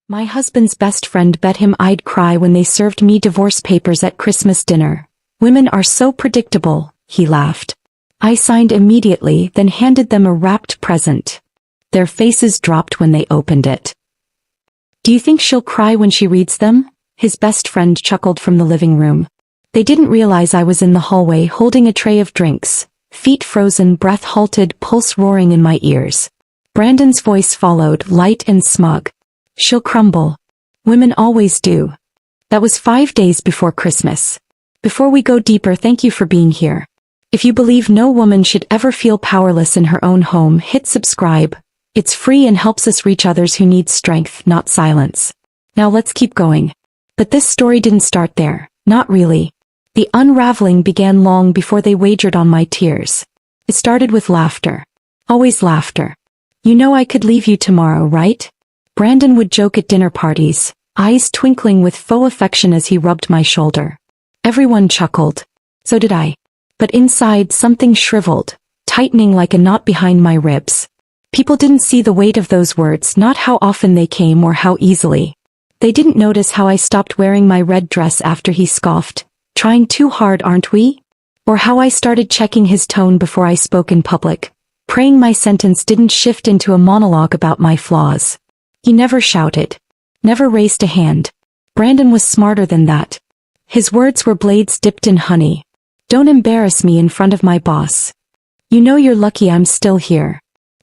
My husband's best friend bet him I'd cry when they served me divorce papers at Christmas dinner. Women are so predictable, he laughed. I signed immediately, then handed them a wrapped present. Their faces dropped when they opened it. Do you think she'll cry when she reads them? His best friend chuckled from the living room. They didn't realize I was in the hallway holding a tray of drinks, feet frozen, breath halted, pulse roaring in my ears. Brandon's voice followed, light and smug. She'll crumble. Women always do. That was 5 days before Christmas. Before we go deeper, thank you for being here. If you believe no woman should ever feel powerless in her own home, hit subscribe. It's free and helps us reach others who need strength, not silence. Now let's keep going. But this story didn't start there. Not really. The unraveling began long before they wagered on my tears. It started with laughter. Always laughter. You know I could leave you tomorrow, right? Brandon would joke at dinner parties, eyes twinkling with faux affection as he rubbed my shoulder. Everyone chuckled. So did I. But inside something shriveled, tightening like a knot behind my ribs. People didn't see the weight of those words, not how often they came or how easily. They didn't notice how I stopped wearing my red dress after he scoffed, trying too hard, aren't we? Or how I started checking his tone before I spoke in public, praying my sentence didn't shift into a monologue about my flaws. He never shouted. Never raised a hand. Brandon was smarter than that. His words were blades dipped in honey. Don't embarrass me in front of my boss. You know you're lucky I'm still here.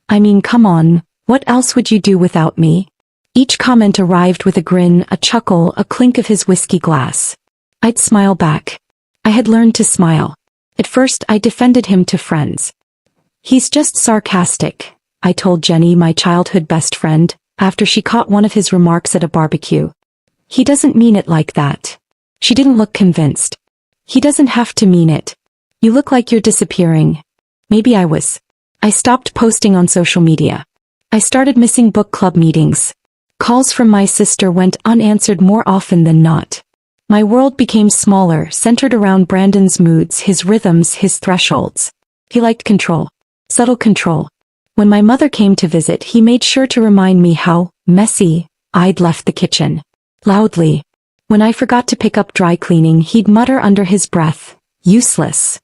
I mean, come on, what else would you do without me? Each comment arrived with a grin, a chuckle, a clink of his whiskey glass. I'd smile back. I had learned to smile. At first I defended him to friends. He's just sarcastic, I told Jenny, my childhood best friend, after she caught one of his remarks at a barbecue. He doesn't mean it like that. She didn't look convinced. He doesn't have to mean it. You look like you're disappearing. Maybe I was. I stopped posting on social media. I started missing book club meetings. Calls from my sister went unanswered more often than not. My world became smaller, centered around Brandon's moods, his rhythms, his thresholds. He liked control. Subtle control. When my mother came to visit, he made sure to remind me how messy I'd left the kitchen. Loudly. When I forgot to pick up dry cleaning, he'd mutter under his breath, useless.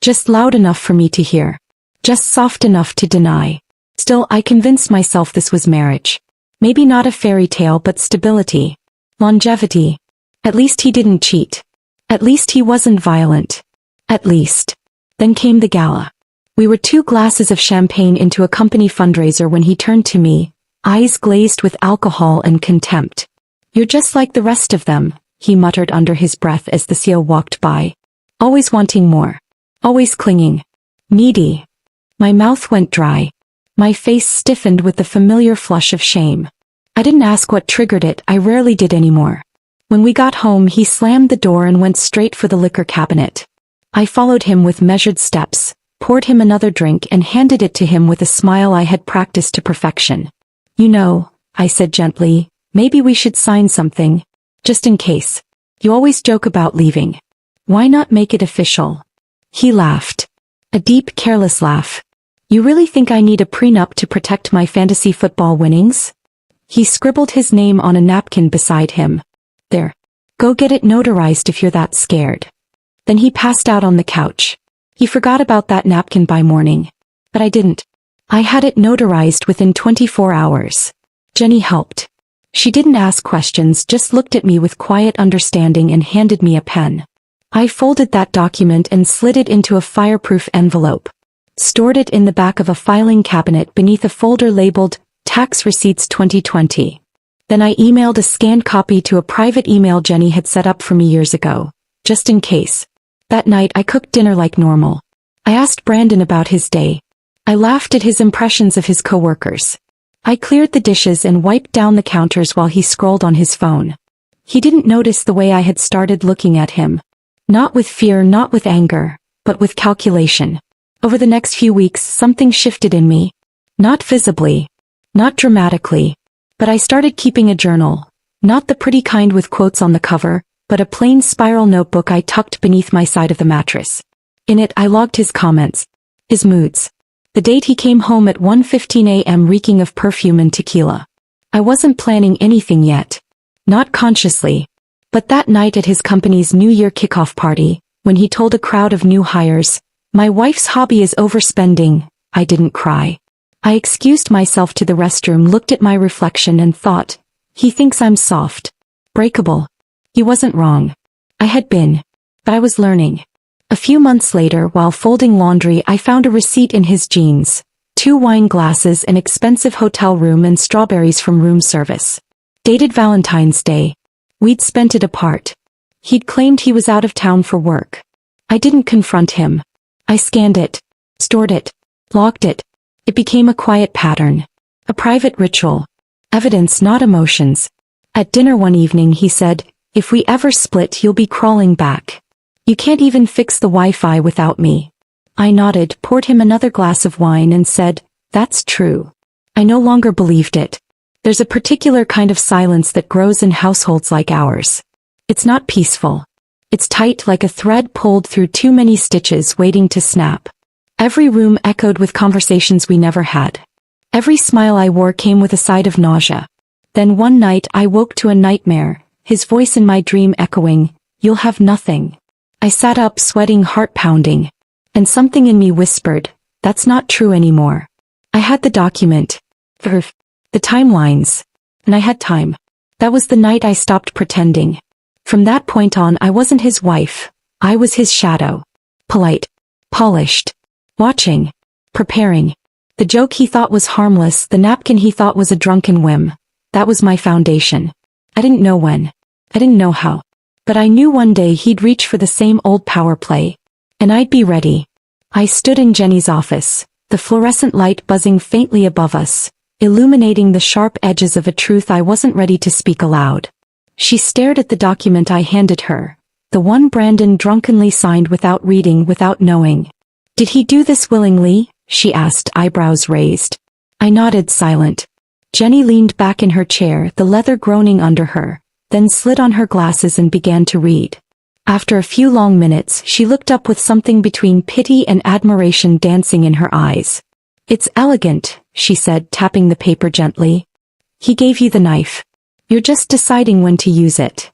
Just loud enough for me to hear. Just soft enough to deny. Still, I convinced myself this was marriage. Maybe not a fairy tale, but stability. Longevity. At least he didn't cheat. At least he wasn't violent. At least. Then came the gala. We were 2 glasses of champagne into a company fundraiser when he turned to me, eyes glazed with alcohol and contempt. You're just like the rest of them, he muttered under his breath as the CEO walked by. Always wanting more. Always clinging. Needy. My mouth went dry. My face stiffened with the familiar flush of shame. I didn't ask what triggered it, I rarely did anymore. When we got home, he slammed the door and went straight for the liquor cabinet. I followed him with measured steps, poured him another drink and handed it to him with a smile I had practiced to perfection. You know, I said gently, maybe we should sign something. Just in case. You always joke about leaving. Why not make it official? He laughed. A deep, careless laugh. You really think I need a prenup to protect my fantasy football winnings? He scribbled his name on a napkin beside him. There. Go get it notarized if you're that scared. Then he passed out on the couch. He forgot about that napkin by morning. But I didn't. I had it notarized within 24 hours. Jenny helped. She didn't ask questions, just looked at me with quiet understanding and handed me a pen. I folded that document and slid it into a fireproof envelope. Stored it in the back of a filing cabinet beneath a folder labeled, Tax Receipts 2020. Then I emailed a scanned copy to a private email Jenny had set up for me years ago, just in case. That night I cooked dinner like normal. I asked Brandon about his day. I laughed at his impressions of his coworkers. I cleared the dishes and wiped down the counters while he scrolled on his phone. He didn't notice the way I had started looking at him. Not with fear, not with anger, but with calculation. Over the next few weeks, something shifted in me. Not visibly. Not dramatically. But I started keeping a journal. Not the pretty kind with quotes on the cover, but a plain spiral notebook I tucked beneath my side of the mattress. In it I logged his comments. His moods. The date he came home at 1:15 a.m. reeking of perfume and tequila. I wasn't planning anything yet. Not consciously. But that night at his company's New Year kickoff party, when he told a crowd of new hires, "My wife's hobby is overspending," I didn't cry. I excused myself to the restroom, looked at my reflection and thought, he thinks I'm soft. Breakable. He wasn't wrong. I had been. But I was learning. A few months later, while folding laundry, I found a receipt in his jeans. 2 wine glasses, an expensive hotel room, and strawberries from room service. Dated Valentine's Day. We'd spent it apart. He'd claimed he was out of town for work. I didn't confront him. I scanned it, stored it, locked it. It became a quiet pattern. A private ritual. Evidence, not emotions. At dinner one evening he said, "If we ever split, you'll be crawling back. You can't even fix the Wi-Fi without me." I nodded, poured him another glass of wine and said, "That's true." I no longer believed it. There's a particular kind of silence that grows in households like ours. It's not peaceful. It's tight, like a thread pulled through too many stitches waiting to snap. Every room echoed with conversations we never had. Every smile I wore came with a side of nausea. Then one night I woke to a nightmare, his voice in my dream echoing, "You'll have nothing." I sat up, sweating, heart pounding. And something in me whispered, "That's not true anymore." I had the document. The timelines. And I had time. That was the night I stopped pretending. From that point on, I wasn't his wife. I was his shadow. Polite. Polished. Watching. Preparing. The joke he thought was harmless, the napkin he thought was a drunken whim. That was my foundation. I didn't know when. I didn't know how. But I knew one day he'd reach for the same old power play. And I'd be ready. I stood in Jenny's office, the fluorescent light buzzing faintly above us, illuminating the sharp edges of a truth I wasn't ready to speak aloud. She stared at the document I handed her, the one Brandon drunkenly signed without reading, without knowing. "Did he do this willingly?" she asked, eyebrows raised. I nodded, silent. Jenny leaned back in her chair, the leather groaning under her, then slid on her glasses and began to read. After a few long minutes, she looked up with something between pity and admiration dancing in her eyes. "It's elegant," she said, tapping the paper gently. "He gave you the knife. You're just deciding when to use it."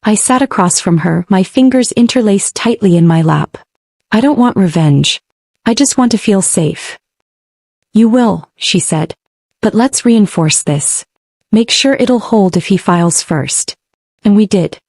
I sat across from her, my fingers interlaced tightly in my lap. "I don't want revenge. I just want to feel safe." "You will," she said. "But let's reinforce this. Make sure it'll hold if he files first." And we did.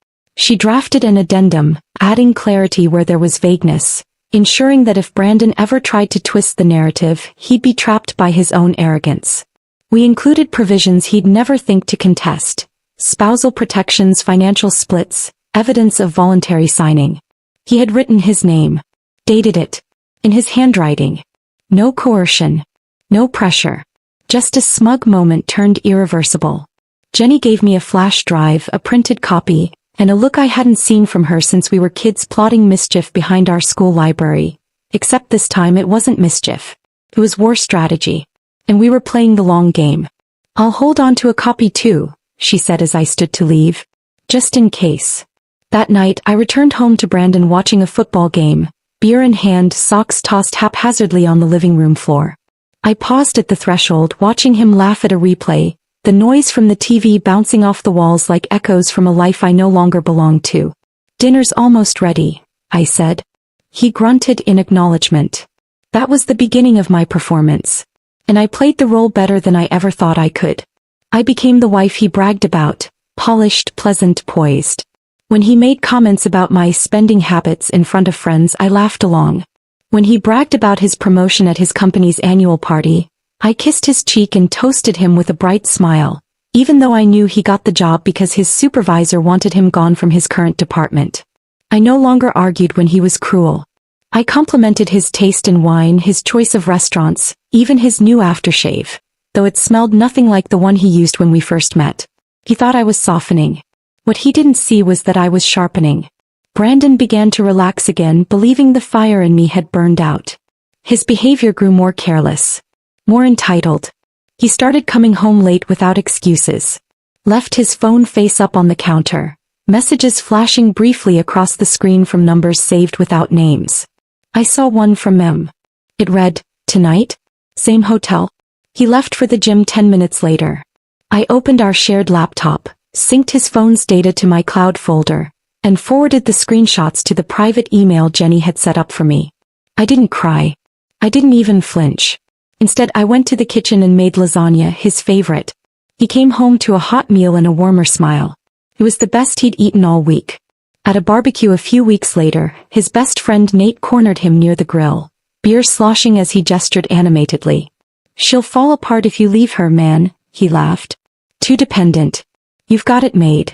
She drafted an addendum, adding clarity where there was vagueness, ensuring that if Brandon ever tried to twist the narrative, he'd be trapped by his own arrogance. We included provisions he'd never think to contest: spousal protections, financial splits, evidence of voluntary signing. He had written his name, dated it, in his handwriting. No coercion. No pressure. Just a smug moment turned irreversible. Jenny gave me a flash drive, a printed copy, and a look I hadn't seen from her since we were kids plotting mischief behind our school library. Except this time it wasn't mischief. It was war strategy. And we were playing the long game. "I'll hold on to a copy too," she said as I stood to leave. "Just in case." That night I returned home to Brandon watching a football game, beer in hand, socks tossed haphazardly on the living room floor. I paused at the threshold, watching him laugh at a replay, the noise from the TV bouncing off the walls like echoes from a life I no longer belonged to. "Dinner's almost ready," I said. He grunted in acknowledgement. That was the beginning of my performance. And I played the role better than I ever thought I could. I became the wife he bragged about, polished, pleasant, poised. When he made comments about my spending habits in front of friends, I laughed along. When he bragged about his promotion at his company's annual party, I kissed his cheek and toasted him with a bright smile, even though I knew he got the job because his supervisor wanted him gone from his current department. I no longer argued when he was cruel. I complimented his taste in wine, his choice of restaurants, even his new aftershave, though it smelled nothing like the one he used when we first met. He thought I was softening. What he didn't see was that I was sharpening. Brandon began to relax again, believing the fire in me had burned out. His behavior grew more careless. More entitled. He started coming home late without excuses. Left his phone face up on the counter, messages flashing briefly across the screen from numbers saved without names. I saw one from him. It read, "Tonight? Same hotel?" He left for the gym 10 minutes later. I opened our shared laptop, synced his phone's data to my cloud folder, and forwarded the screenshots to the private email Jenny had set up for me. I didn't cry. I didn't even flinch. Instead, I went to the kitchen and made lasagna, his favorite. He came home to a hot meal and a warmer smile. It was the best he'd eaten all week. At a barbecue a few weeks later, his best friend Nate cornered him near the grill, beer sloshing as he gestured animatedly. "She'll fall apart if you leave her, man," he laughed. "Too dependent. You've got it made."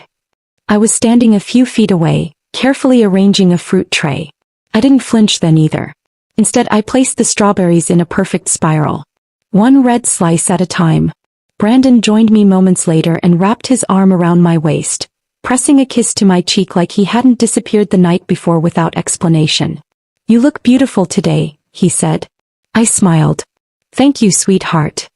I was standing a few feet away, carefully arranging a fruit tray. I didn't flinch then either. Instead, I placed the strawberries in a perfect spiral, one red slice at a time. Brandon joined me moments later and wrapped his arm around my waist, pressing a kiss to my cheek like he hadn't disappeared the night before without explanation. "You look beautiful today," he said. I smiled. "Thank you, sweetheart."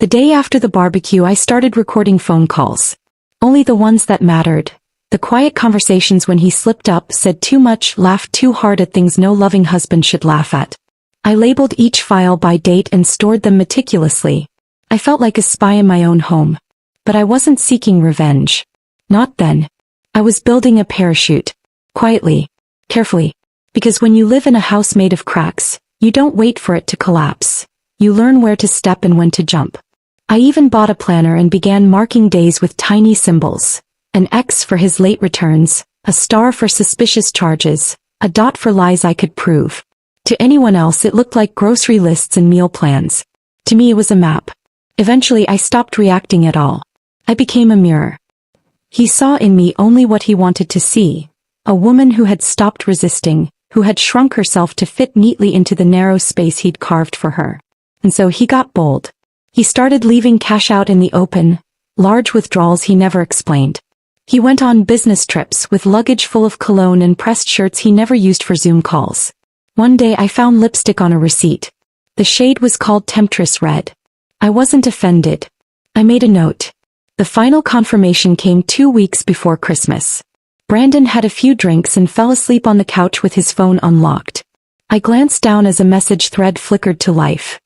The day after the barbecue, I started recording phone calls. Only the ones that mattered. The quiet conversations when he slipped up, said too much, laughed too hard at things no loving husband should laugh at. I labeled each file by date and stored them meticulously. I felt like a spy in my own home. But I wasn't seeking revenge. Not then. I was building a parachute. Quietly. Carefully. Because when you live in a house made of cracks, you don't wait for it to collapse. You learn where to step and when to jump. I even bought a planner and began marking days with tiny symbols. An X for his late returns, a star for suspicious charges, a dot for lies I could prove. To anyone else it looked like grocery lists and meal plans. To me it was a map. Eventually I stopped reacting at all. I became a mirror. He saw in me only what he wanted to see. A woman who had stopped resisting, who had shrunk herself to fit neatly into the narrow space he'd carved for her. And so he got bold. He started leaving cash out in the open, large withdrawals he never explained. He went on business trips with luggage full of cologne and pressed shirts he never used for Zoom calls. One day I found lipstick on a receipt. The shade was called Temptress Red. I wasn't offended. I made a note. The final confirmation came 2 weeks before Christmas. Brandon had a few drinks and fell asleep on the couch with his phone unlocked. I glanced down as a message thread flickered to life.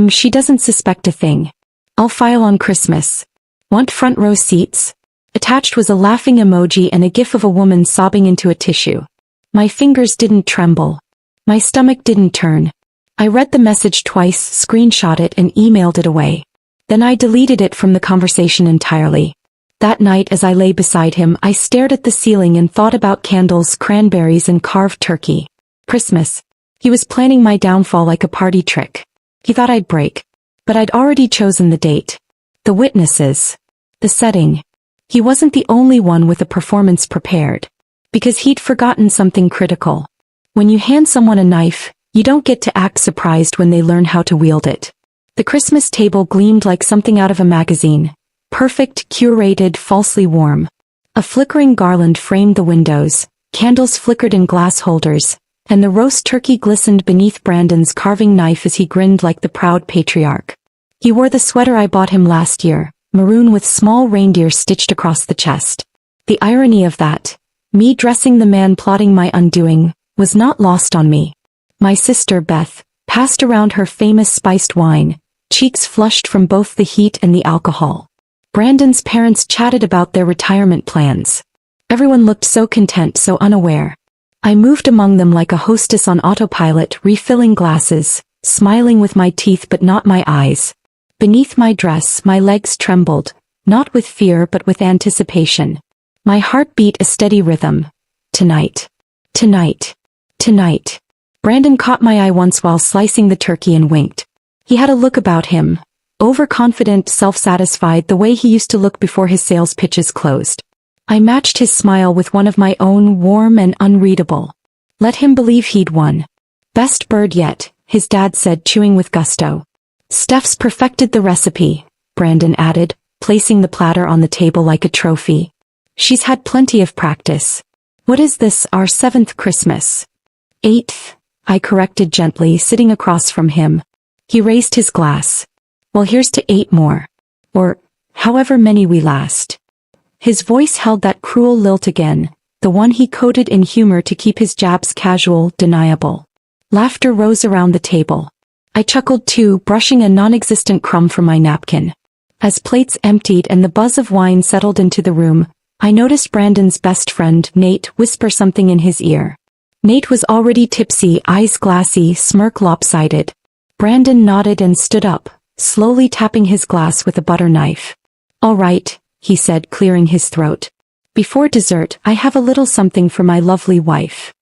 She doesn't suspect a thing. I'll file on Christmas. Want front row seats? Attached was a laughing emoji and a gif of a woman sobbing into a tissue. My fingers didn't tremble. My stomach didn't turn. I read the message twice, screenshot it and emailed it away. Then I deleted it from the conversation entirely. That night as I lay beside him, I stared at the ceiling and thought about candles, cranberries and carved turkey. Christmas. He was planning my downfall like a party trick. He thought I'd break. But I'd already chosen the date. The witnesses. The setting. He wasn't the only one with a performance prepared. Because he'd forgotten something critical. When you hand someone a knife, you don't get to act surprised when they learn how to wield it. The Christmas table gleamed like something out of a magazine. Perfect, curated, falsely warm. A flickering garland framed the windows, candles flickered in glass holders, and the roast turkey glistened beneath Brandon's carving knife as he grinned like the proud patriarch. He wore the sweater I bought him last year, maroon with small reindeer stitched across the chest. The irony of that, me dressing the man plotting my undoing, was not lost on me. My sister Beth passed around her famous spiced wine, cheeks flushed from both the heat and the alcohol. Brandon's parents chatted about their retirement plans. Everyone looked so content, so unaware. I moved among them like a hostess on autopilot, refilling glasses, smiling with my teeth but not my eyes. Beneath my dress, my legs trembled, not with fear but with anticipation. My heart beat a steady rhythm. Tonight. Tonight. Tonight. Brandon caught my eye once while slicing the turkey and winked. He had a look about him. Overconfident, self-satisfied, the way he used to look before his sales pitches closed. I matched his smile with one of my own, warm and unreadable. Let him believe he'd won. Best bird yet, his dad said, chewing with gusto. Steph's perfected the recipe, Brandon added, placing the platter on the table like a trophy. She's had plenty of practice. What is this, our 7th Christmas? 8th, I corrected gently, sitting across from him. He raised his glass. Well, here's to 8 more. Or, however many we last. His voice held that cruel lilt again, the one he coded in humor to keep his jabs casual, deniable. Laughter rose around the table. I chuckled too, brushing a non-existent crumb from my napkin. As plates emptied and the buzz of wine settled into the room, I noticed Brandon's best friend, Nate, whisper something in his ear. Nate was already tipsy, eyes glassy, smirk lopsided. Brandon nodded and stood up, slowly tapping his glass with a butter knife. "All right," he said, clearing his throat. "Before dessert, I have a little something for my lovely wife."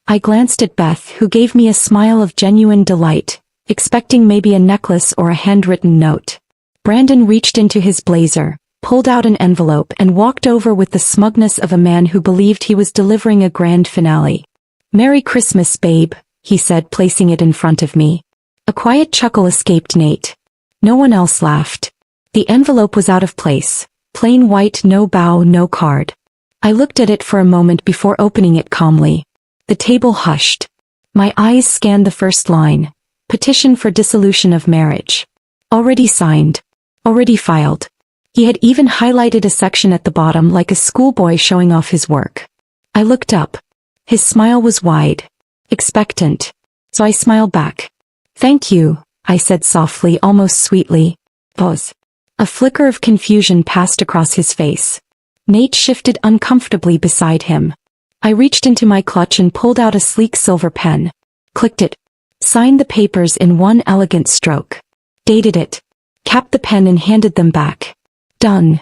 I glanced at Beth, who gave me a smile of genuine delight, expecting maybe a necklace or a handwritten note. Brandon reached into his blazer, pulled out an envelope and walked over with the smugness of a man who believed he was delivering a grand finale. "Merry Christmas, babe," he said, placing it in front of me. A quiet chuckle escaped Nate. No one else laughed. The envelope was out of place, plain white, no bow, no card. I looked at it for a moment before opening it calmly. The table hushed. My eyes scanned the first line. Petition for dissolution of marriage. Already signed. Already filed. He had even highlighted a section at the bottom like a schoolboy showing off his work. I looked up. His smile was wide. Expectant. So I smiled back. "Thank you," I said softly, almost sweetly. Pause. A flicker of confusion passed across his face. Nate shifted uncomfortably beside him. I reached into my clutch and pulled out a sleek silver pen. Clicked it. Signed the papers in one elegant stroke. Dated it. Capped the pen and handed them back. Done.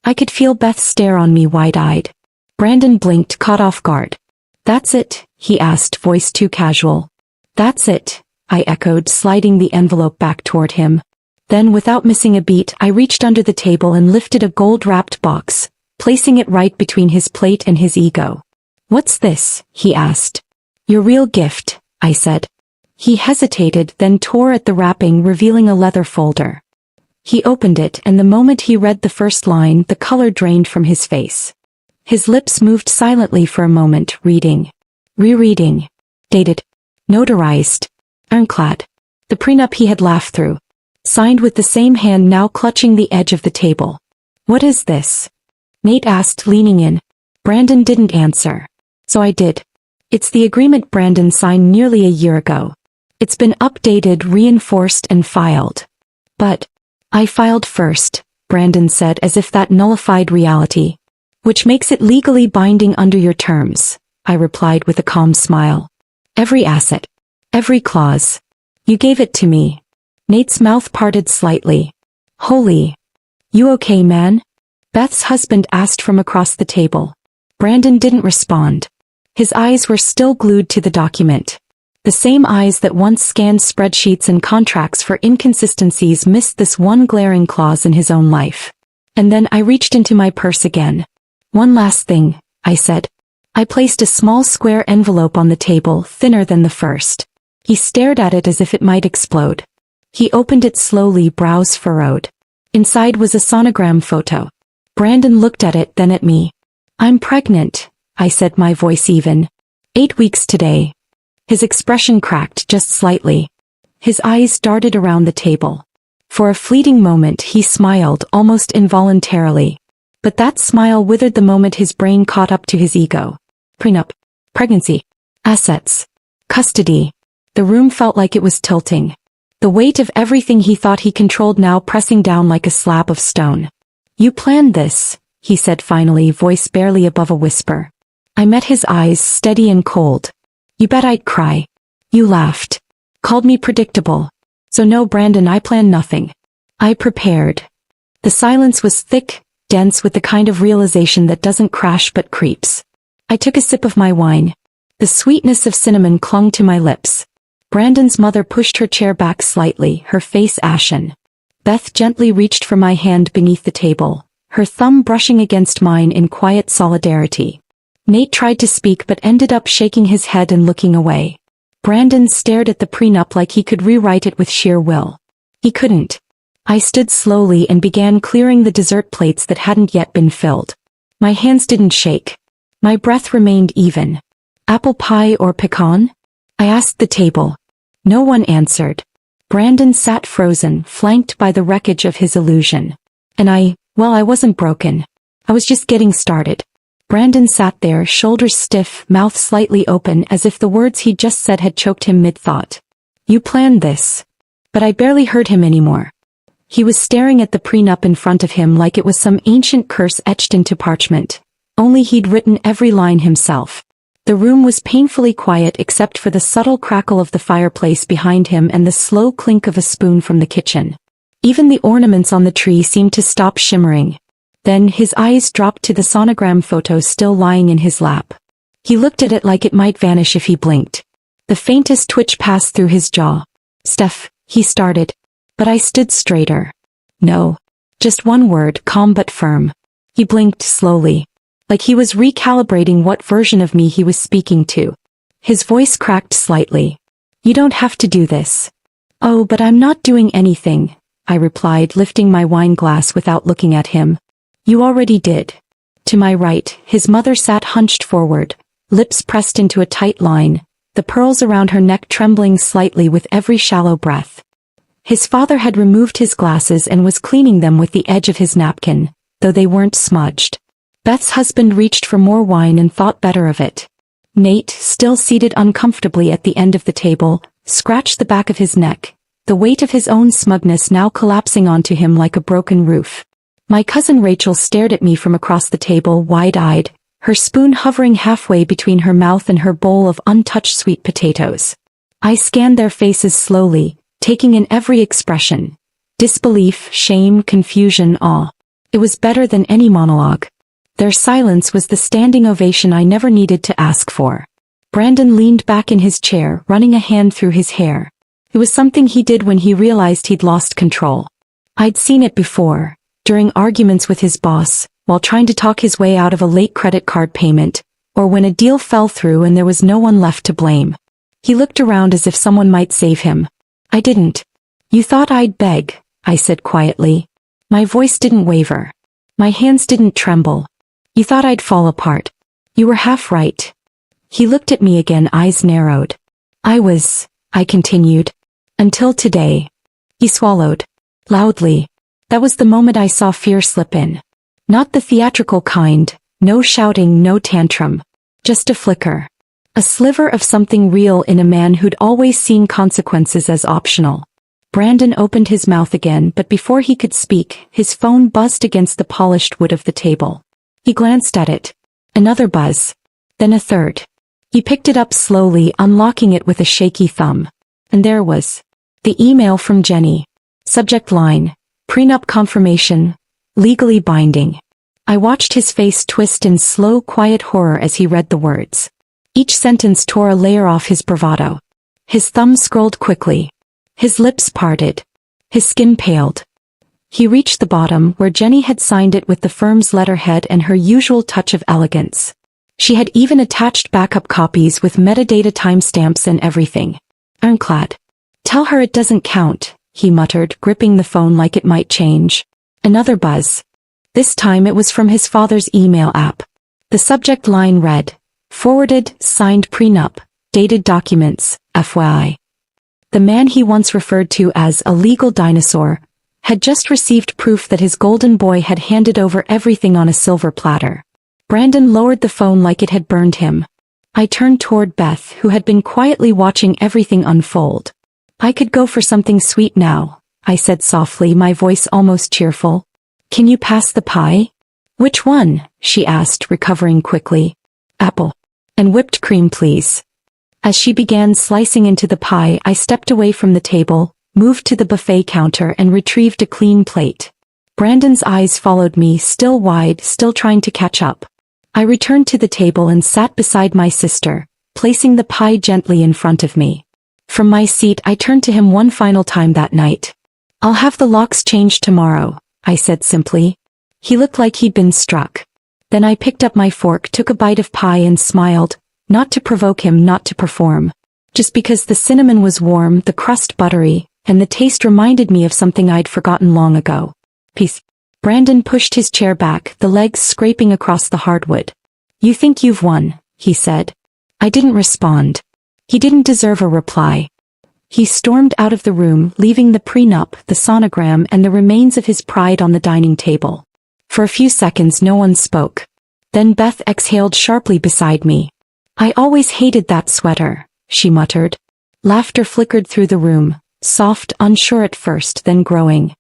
I could feel Beth stare on me wide-eyed. Brandon blinked, caught off guard. "That's it?" he asked, voice too casual. "That's it," I echoed, sliding the envelope back toward him. Then, without missing a beat, I reached under the table and lifted a gold-wrapped box, placing it right between his plate and his ego. "What's this?" he asked. "Your real gift," I said. He hesitated, then tore at the wrapping, revealing a leather folder. He opened it, and the moment he read the first line, the color drained from his face. His lips moved silently for a moment, reading. Rereading. Dated. Notarized. Ironclad. The prenup he had laughed through. Signed with the same hand now clutching the edge of the table. "What is this?" Nate asked, leaning in. Brandon didn't answer. So I did. "It's the agreement Brandon signed nearly a year ago. It's been updated, reinforced, and filed." "But I filed first," Brandon said, as if that nullified reality. "Which makes it legally binding under your terms," I replied with a calm smile. "Every asset. Every clause. You gave it to me." Nate's mouth parted slightly. "Holy. You okay, man?" Beth's husband asked from across the table. Brandon didn't respond. His eyes were still glued to the document. The same eyes that once scanned spreadsheets and contracts for inconsistencies missed this one glaring clause in his own life. And then I reached into my purse again. "One last thing," I said. I placed a small square envelope on the table, thinner than the first. He stared at it as if it might explode. He opened it slowly, brows furrowed. Inside was a sonogram photo. Brandon looked at it, then at me. "I'm pregnant," I said, my voice even. 8 weeks today." His expression cracked just slightly. His eyes darted around the table. For a fleeting moment he smiled, almost involuntarily. But that smile withered the moment his brain caught up to his ego. Prenup. Pregnancy. Assets. Custody. The room felt like it was tilting. The weight of everything he thought he controlled now pressing down like a slab of stone. "You planned this," he said finally, voice barely above a whisper. I met his eyes, steady and cold. "You bet I'd cry." "You laughed. Called me predictable." "So no, Brandon, I planned nothing. I prepared." The silence was thick, dense with the kind of realization that doesn't crash but creeps. I took a sip of my wine. The sweetness of cinnamon clung to my lips. Brandon's mother pushed her chair back slightly, her face ashen. Beth gently reached for my hand beneath the table, her thumb brushing against mine in quiet solidarity. Nate tried to speak but ended up shaking his head and looking away. Brandon stared at the prenup like he could rewrite it with sheer will. He couldn't. I stood slowly and began clearing the dessert plates that hadn't yet been filled. My hands didn't shake. My breath remained even. "Apple pie or pecan?" I asked the table. No one answered. Brandon sat frozen, flanked by the wreckage of his illusion. And I wasn't broken. I was just getting started. Brandon sat there, shoulders stiff, mouth slightly open, as if the words he'd just said had choked him mid-thought. "You planned this." But I barely heard him anymore. He was staring at the prenup in front of him like it was some ancient curse etched into parchment. Only he'd written every line himself. The room was painfully quiet except for the subtle crackle of the fireplace behind him and the slow clink of a spoon from the kitchen. Even the ornaments on the tree seemed to stop shimmering. Then his eyes dropped to the sonogram photo still lying in his lap. He looked at it like it might vanish if he blinked. The faintest twitch passed through his jaw. "Steph," he started. But I stood straighter. "No." Just one word, calm but firm. He blinked slowly, like he was recalibrating what version of me he was speaking to. His voice cracked slightly. "You don't have to do this." "Oh, but I'm not doing anything," I replied, lifting my wine glass without looking at him. "You already did." To my right, his mother sat hunched forward, lips pressed into a tight line, the pearls around her neck trembling slightly with every shallow breath. His father had removed his glasses and was cleaning them with the edge of his napkin, though they weren't smudged. Beth's husband reached for more wine and thought better of it. Nate, still seated uncomfortably at the end of the table, scratched the back of his neck, the weight of his own smugness now collapsing onto him like a broken roof. My cousin Rachel stared at me from across the table wide-eyed, her spoon hovering halfway between her mouth and her bowl of untouched sweet potatoes. I scanned their faces slowly, taking in every expression. Disbelief, shame, confusion, awe. It was better than any monologue. Their silence was the standing ovation I never needed to ask for. Brandon leaned back in his chair, running a hand through his hair. It was something he did when he realized he'd lost control. I'd seen it before, during arguments with his boss, while trying to talk his way out of a late credit card payment, or when a deal fell through and there was no one left to blame. He looked around as if someone might save him. I didn't. "You thought I'd beg," I said quietly. My voice didn't waver. My hands didn't tremble. "You thought I'd fall apart. You were half right." He looked at me again, eyes narrowed. I continued. "Until today." He swallowed. Loudly. That was the moment I saw fear slip in. Not the theatrical kind, no shouting, no tantrum. Just a flicker. A sliver of something real in a man who'd always seen consequences as optional. Brandon opened his mouth again, but before he could speak, his phone buzzed against the polished wood of the table. He glanced at it. Another buzz. Then a third. He picked it up slowly, unlocking it with a shaky thumb. And there was the email from Jenny. Subject line: prenup confirmation, legally binding. I watched his face twist in slow, quiet horror as he read the words. Each sentence tore a layer off his bravado. His thumb scrolled quickly. His lips parted. His skin paled. He reached the bottom, where Jenny had signed it with the firm's letterhead and her usual touch of elegance. She had even attached backup copies with metadata timestamps and everything. Ironclad. "Tell her it doesn't count," he muttered, gripping the phone like it might change. Another buzz. This time it was from his father's email app. The subject line read, "Forwarded, signed prenup, dated documents, FYI." The man he once referred to as a legal dinosaur had just received proof that his golden boy had handed over everything on a silver platter. Brandon lowered the phone like it had burned him. I turned toward Beth, who had been quietly watching everything unfold. "I could go for something sweet now," I said softly, my voice almost cheerful. "Can you pass the pie?" "Which one?" she asked, recovering quickly. "Apple. And whipped cream, please." As she began slicing into the pie, I stepped away from the table, moved to the buffet counter and retrieved a clean plate. Brandon's eyes followed me, still wide, still trying to catch up. I returned to the table and sat beside my sister, placing the pie gently in front of me. From my seat I turned to him one final time that night. "I'll have the locks changed tomorrow," I said simply. He looked like he'd been struck. Then I picked up my fork, took a bite of pie and smiled, not to provoke him, not to perform. Just because the cinnamon was warm, the crust buttery, and the taste reminded me of something I'd forgotten long ago. "Peace." Brandon pushed his chair back, the legs scraping across the hardwood. "You think you've won," he said. I didn't respond. He didn't deserve a reply. He stormed out of the room, leaving the prenup, the sonogram, and the remains of his pride on the dining table. For a few seconds no one spoke. Then Beth exhaled sharply beside me. "I always hated that sweater," she muttered. Laughter flickered through the room, soft, unsure at first, then growing.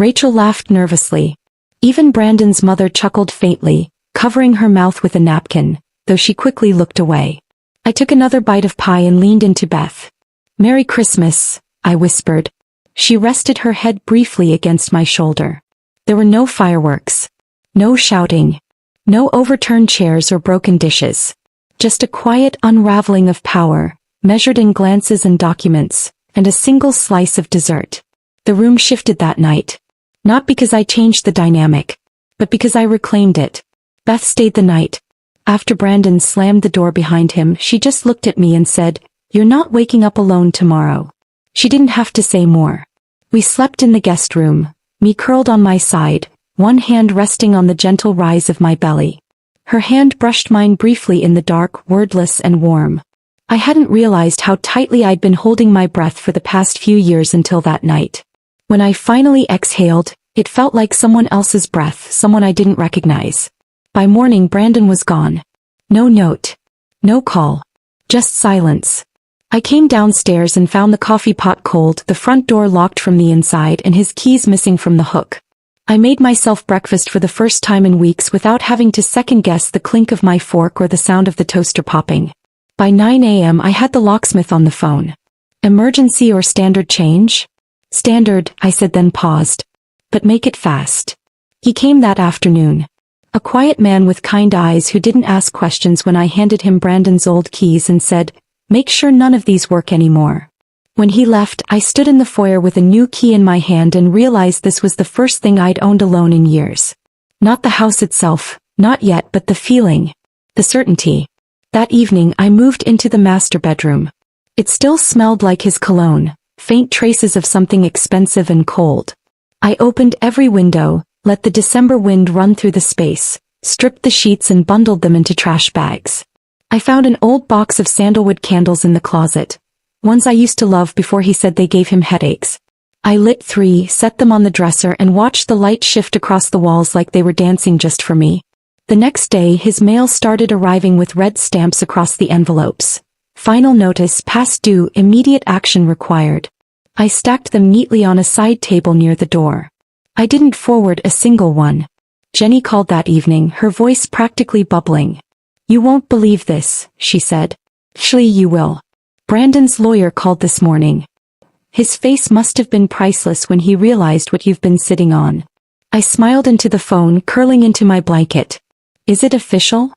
Rachel laughed nervously. Even Brandon's mother chuckled faintly, covering her mouth with a napkin, though she quickly looked away. I took another bite of pie and leaned into Beth. "Merry Christmas," I whispered. She rested her head briefly against my shoulder. There were no fireworks. No shouting. No overturned chairs or broken dishes. Just a quiet unraveling of power, measured in glances and documents, and a single slice of dessert. The room shifted that night. Not because I changed the dynamic, but because I reclaimed it. Beth stayed the night. After Brandon slammed the door behind him, she just looked at me and said, "You're not waking up alone tomorrow." She didn't have to say more. We slept in the guest room, me curled on my side, one hand resting on the gentle rise of my belly. Her hand brushed mine briefly in the dark, wordless and warm. I hadn't realized how tightly I'd been holding my breath for the past few years until that night. When I finally exhaled, it felt like someone else's breath, someone I didn't recognize. By morning, Brandon was gone. No note. No call. Just silence. I came downstairs and found the coffee pot cold, the front door locked from the inside, and his keys missing from the hook. I made myself breakfast for the first time in weeks without having to second-guess the clink of my fork or the sound of the toaster popping. By 9 a.m. I had the locksmith on the phone. "Emergency or standard change?" "Standard," I said, then paused. "But make it fast." He came that afternoon. A quiet man with kind eyes who didn't ask questions when I handed him Brandon's old keys and said, "Make sure none of these work anymore." When he left, I stood in the foyer with a new key in my hand and realized this was the first thing I'd owned alone in years. Not the house itself, not yet, but the feeling. The certainty. That evening I moved into the master bedroom. It still smelled like his cologne, faint traces of something expensive and cold. I opened every window, let the December wind run through the space, stripped the sheets and bundled them into trash bags. I found an old box of sandalwood candles in the closet. Ones I used to love before he said they gave him headaches. I lit 3, set them on the dresser and watched the light shift across the walls like they were dancing just for me. The next day his mail started arriving with red stamps across the envelopes. Final notice, past due, immediate action required. I stacked them neatly on a side table near the door. I didn't forward a single one. Jenny called that evening, her voice practically bubbling. "You won't believe this," she said. "Actually you will. Brandon's lawyer called this morning. His face must have been priceless when he realized what you've been sitting on." I smiled into the phone, curling into my blanket. "Is it official?"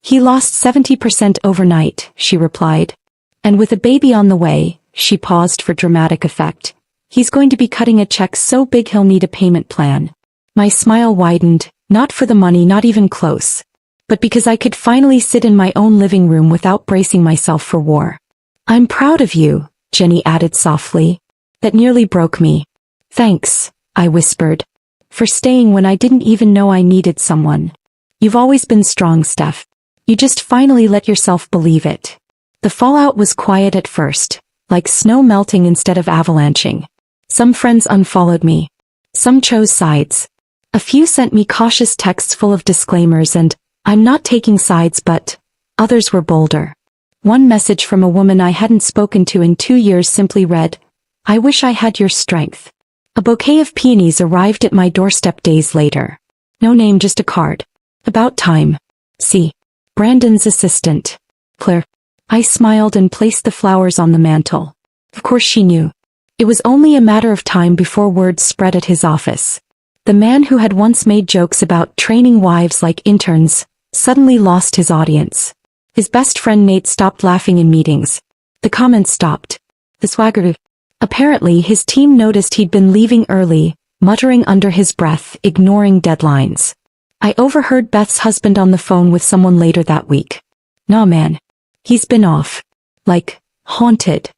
"He lost 70% overnight," she replied. "And with a baby on the way," she paused for dramatic effect, "he's going to be cutting a check so big he'll need a payment plan." My smile widened, not for the money, not even close, but because I could finally sit in my own living room without bracing myself for war. "I'm proud of you," Jenny added softly. That nearly broke me. "Thanks," I whispered, "for staying when I didn't even know I needed someone. You've always been strong, Steph. You just finally let yourself believe it." The fallout was quiet at first, like snow melting instead of avalanching. Some friends unfollowed me. Some chose sides. A few sent me cautious texts full of disclaimers and, "I'm not taking sides," but others were bolder. One message from a woman I hadn't spoken to in 2 years simply read, "I wish I had your strength." A bouquet of peonies arrived at my doorstep days later. No name, just a card. About time. C. Brandon's assistant. Claire. I smiled and placed the flowers on the mantel. Of course she knew. It was only a matter of time before word spread at his office. The man who had once made jokes about training wives like interns suddenly lost his audience. His best friend Nate stopped laughing in meetings. The comments stopped. The swagger. Apparently his team noticed he'd been leaving early, muttering under his breath, ignoring deadlines. I overheard Beth's husband on the phone with someone later that week. "Nah man. He's been off. Like, haunted."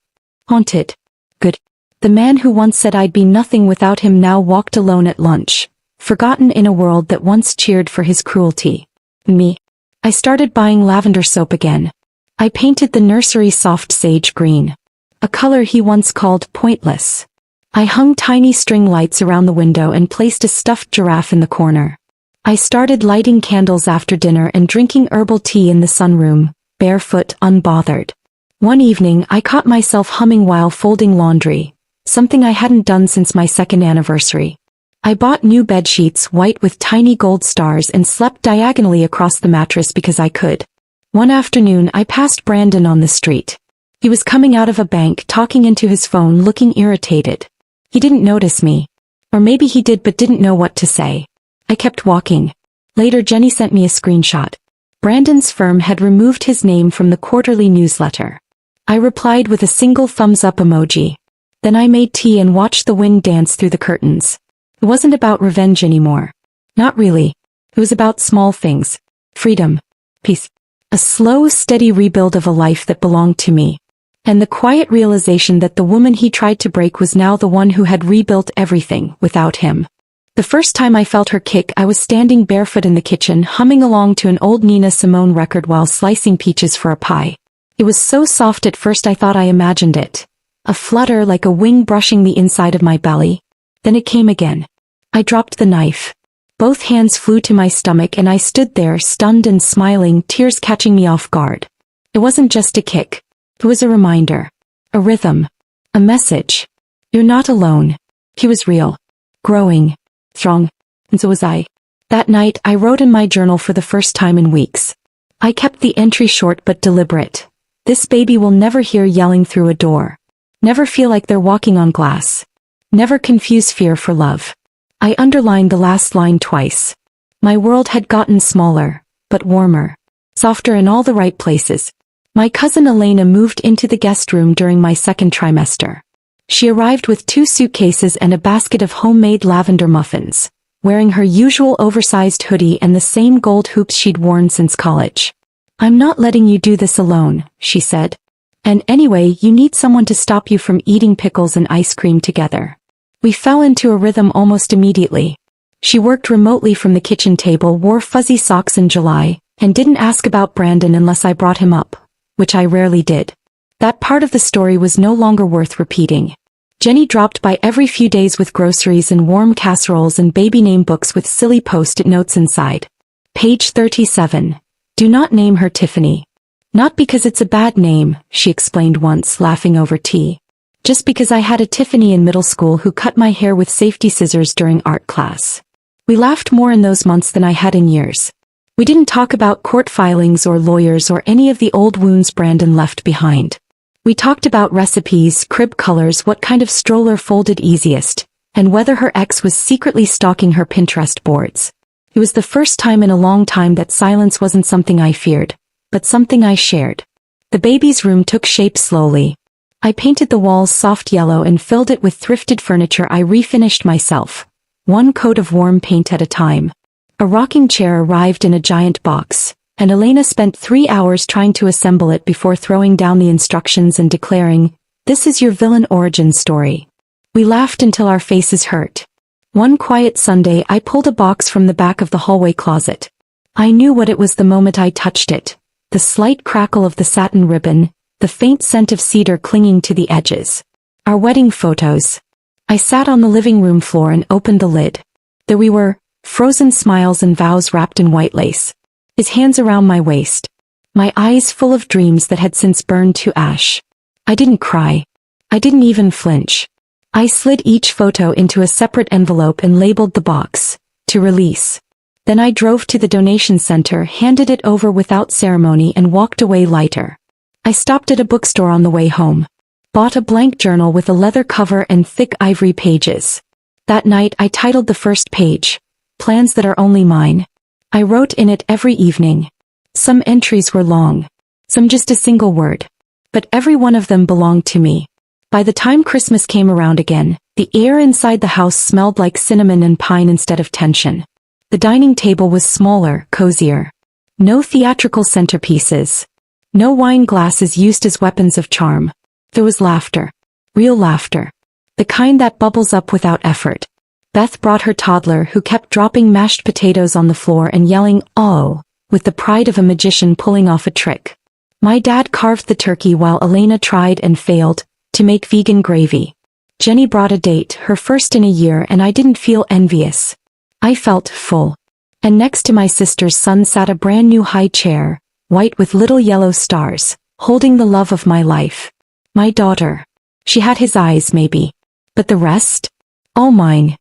Haunted. Good. The man who once said I'd be nothing without him now walked alone at lunch, forgotten in a world that once cheered for his cruelty. Me. I started buying lavender soap again. I painted the nursery soft sage green, a color he once called pointless. I hung tiny string lights around the window and placed a stuffed giraffe in the corner. I started lighting candles after dinner and drinking herbal tea in the sunroom, barefoot, unbothered. One evening I caught myself humming while folding laundry, something I hadn't done since my second anniversary. I bought new bedsheets, white with tiny gold stars, and slept diagonally across the mattress because I could. One afternoon I passed Brandon on the street. He was coming out of a bank, talking into his phone, looking irritated. He didn't notice me. Or maybe he did but didn't know what to say. I kept walking. Later Jenny sent me a screenshot. Brandon's firm had removed his name from the quarterly newsletter. I replied with a single thumbs up emoji. Then I made tea and watched the wind dance through the curtains. It wasn't about revenge anymore. Not really. It was about small things. Freedom. Peace. A slow, steady rebuild of a life that belonged to me. And the quiet realization that the woman he tried to break was now the one who had rebuilt everything without him. The first time I felt her kick, I was standing barefoot in the kitchen, humming along to an old Nina Simone record while slicing peaches for a pie. It was so soft at first I thought I imagined it. A flutter like a wing brushing the inside of my belly. Then it came again. I dropped the knife. Both hands flew to my stomach and I stood there, stunned and smiling, tears catching me off guard. It wasn't just a kick. It was a reminder. A rhythm. A message. You're not alone. He was real. Growing. Strong. And so was I. That night I wrote in my journal for the first time in weeks. I kept the entry short but deliberate. This baby will never hear yelling through a door. Never feel like they're walking on glass. Never confuse fear for love. I underlined the last line twice. My world had gotten smaller, but warmer. Softer in all the right places. My cousin Elena moved into the guest room during my second trimester. She arrived with 2 suitcases and a basket of homemade lavender muffins, wearing her usual oversized hoodie and the same gold hoops she'd worn since college. "I'm not letting you do this alone," she said. "And anyway, you need someone to stop you from eating pickles and ice cream together." We fell into a rhythm almost immediately. She worked remotely from the kitchen table, wore fuzzy socks in July, and didn't ask about Brandon unless I brought him up, which I rarely did. That part of the story was no longer worth repeating. Jenny dropped by every few days with groceries and warm casseroles and baby name books with silly post-it notes inside. Page 37. Do not name her Tiffany. Not because it's a bad name, she explained once, laughing over tea. Just because I had a Tiffany in middle school who cut my hair with safety scissors during art class. We laughed more in those months than I had in years. We didn't talk about court filings or lawyers or any of the old wounds Brandon left behind. We talked about recipes, crib colors, what kind of stroller folded easiest, and whether her ex was secretly stalking her Pinterest boards. It was the first time in a long time that silence wasn't something I feared, but something I shared. The baby's room took shape slowly. I painted the walls soft yellow and filled it with thrifted furniture I refinished myself, one coat of warm paint at a time. A rocking chair arrived in a giant box, and Elena spent 3 hours trying to assemble it before throwing down the instructions and declaring, "This is your villain origin story." We laughed until our faces hurt. One quiet Sunday I pulled a box from the back of the hallway closet. I knew what it was the moment I touched it. The slight crackle of the satin ribbon, the faint scent of cedar clinging to the edges. Our wedding photos. I sat on the living room floor and opened the lid. There we were, frozen smiles and vows wrapped in white lace. His hands around my waist. My eyes full of dreams that had since burned to ash. I didn't cry. I didn't even flinch. I slid each photo into a separate envelope and labeled the box, "To release." Then I drove to the donation center, handed it over without ceremony and walked away lighter. I stopped at a bookstore on the way home. Bought a blank journal with a leather cover and thick ivory pages. That night I titled the first page, "Plans That Are Only Mine." I wrote in it every evening. Some entries were long. Some just a single word. But every one of them belonged to me. By the time Christmas came around again, the air inside the house smelled like cinnamon and pine instead of tension. The dining table was smaller, cozier. No theatrical centerpieces. No wine glasses used as weapons of charm. There was laughter. Real laughter. The kind that bubbles up without effort. Beth brought her toddler who kept dropping mashed potatoes on the floor and yelling, "Oh," with the pride of a magician pulling off a trick. My dad carved the turkey while Elena tried and failed to make vegan gravy. Jenny brought a date, her first in a year, and I didn't feel envious. I felt full. And next to my sister's son sat a brand new high chair, white with little yellow stars, holding the love of my life. My daughter. She had his eyes maybe. But the rest? All mine.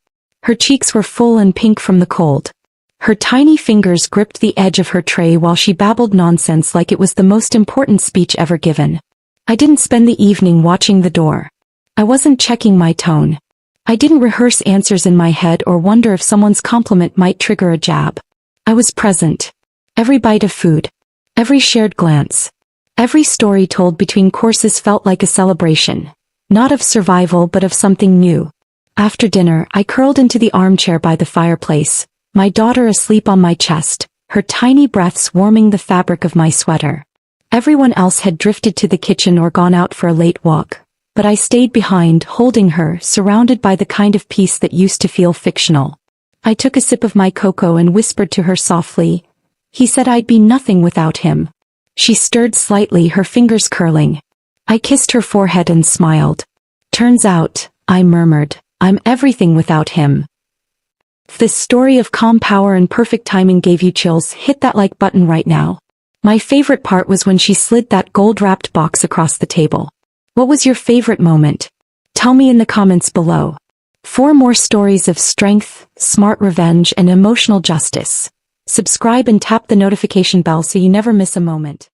Her cheeks were full and pink from the cold. Her tiny fingers gripped the edge of her tray while she babbled nonsense like it was the most important speech ever given. I didn't spend the evening watching the door. I wasn't checking my tone. I didn't rehearse answers in my head or wonder if someone's compliment might trigger a jab. I was present. Every bite of food. Every shared glance. Every story told between courses felt like a celebration. Not of survival but of something new. After dinner, I curled into the armchair by the fireplace, my daughter asleep on my chest, her tiny breaths warming the fabric of my sweater. Everyone else had drifted to the kitchen or gone out for a late walk, but I stayed behind, holding her, surrounded by the kind of peace that used to feel fictional. I took a sip of my cocoa and whispered to her softly, "He said I'd be nothing without him." She stirred slightly, her fingers curling. I kissed her forehead and smiled. "Turns out," I murmured, "I'm everything without him." If this story of calm power and perfect timing gave you chills, hit that like button right now. My favorite part was when she slid that gold-wrapped box across the table. What was your favorite moment? Tell me in the comments below. For more stories of strength, smart revenge, and emotional justice, subscribe and tap the notification bell so you never miss a moment.